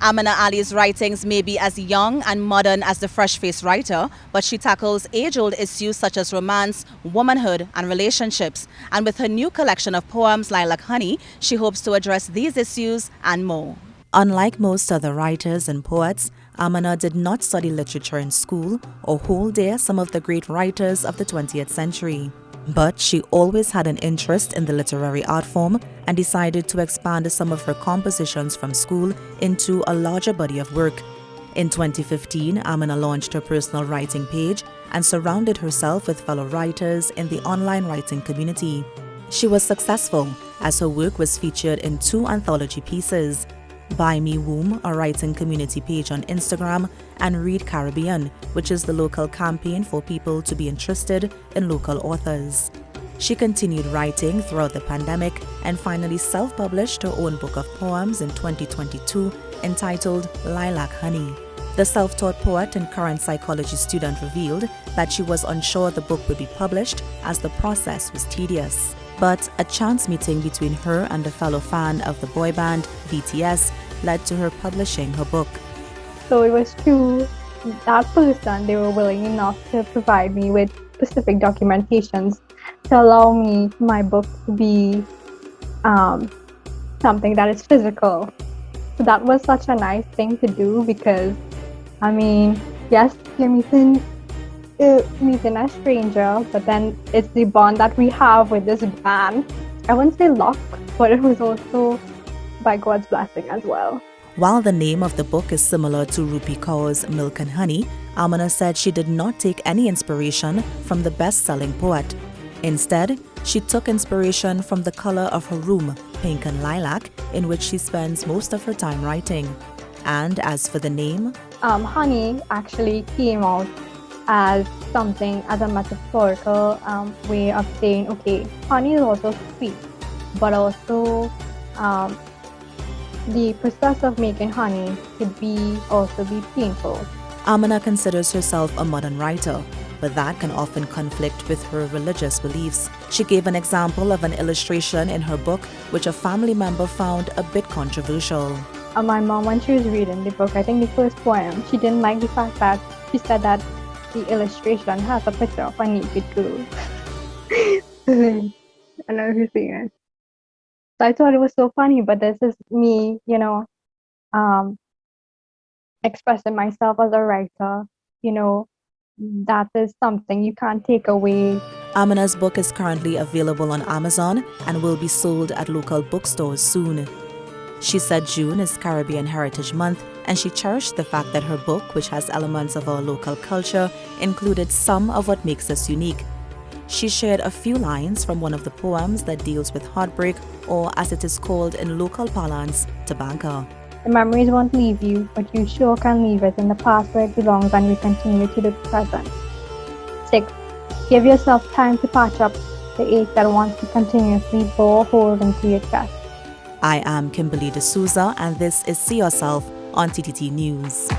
Aminah Ali's writings may be as young and modern as the fresh-faced writer, but she tackles age-old issues such as romance, womanhood, and relationships. And with her new collection of poems, Lilac Honey, she hopes to address these issues and more. Unlike most other writers and poets, Aminah did not study literature in school or hold dear some of the great writers of the 20th century. But she always had an interest in the literary art form and decided to expand some of her compositions from school into a larger body of work. In 2015, Aminah launched her personal writing page and surrounded herself with fellow writers in the online writing community. She was successful as her work was featured in 2 anthology pieces: Buy Me Womb, a writing community page on Instagram, and Read Caribbean, which is the local campaign for people to be interested in local authors. She continued writing throughout the pandemic and finally self-published her own book of poems in 2022 entitled Lilac Honey. The self-taught poet and current psychology student revealed that she was unsure the book would be published as the process was tedious. But a chance meeting between her and a fellow fan of the boy band, BTS, led to her publishing her book. So it was through that person they were willing enough to provide me with specific documentations to allow me, my book, to be something that is physical. So that was such a nice thing to do because, I mean, yes, you're meeting a stranger, but then it's the bond that we have with this band. I wouldn't say luck, but it was also by God's blessing as well. While the name of the book is similar to Rupi Kaur's Milk and Honey, Aminah said she did not take any inspiration from the best-selling poet. Instead, she took inspiration from the color of her room, pink and lilac, in which she spends most of her time writing. And as for the name, honey actually came out as something, as a metaphorical way of saying, okay, honey is also sweet, but also the process of making honey could also be painful. Aminah considers herself a modern writer, but that can often conflict with her religious beliefs. She gave an example of an illustration in her book which a family member found a bit controversial. My mom, when she was reading the book, I think the first poem, she didn't like the fact that she said that the illustration has a picture of a naked girl. I know who's saying it. So I thought it was so funny, but this is me, expressing myself as a writer. That is something you can't take away. Aminah's book is currently available on Amazon and will be sold at local bookstores soon. She said June is Caribbean Heritage Month, and she cherished the fact that her book, which has elements of our local culture, included some of what makes us unique. She shared a few lines from one of the poems that deals with heartbreak, or as it is called in local parlance, tabanka. The memories won't leave you, but you sure can leave it in the past where it belongs and we continue to the present. 6. Give yourself time to patch up the ache that wants to continuously bore hold into your chest. I am Kimberly De Souza, and this is See Yourself on TTT News.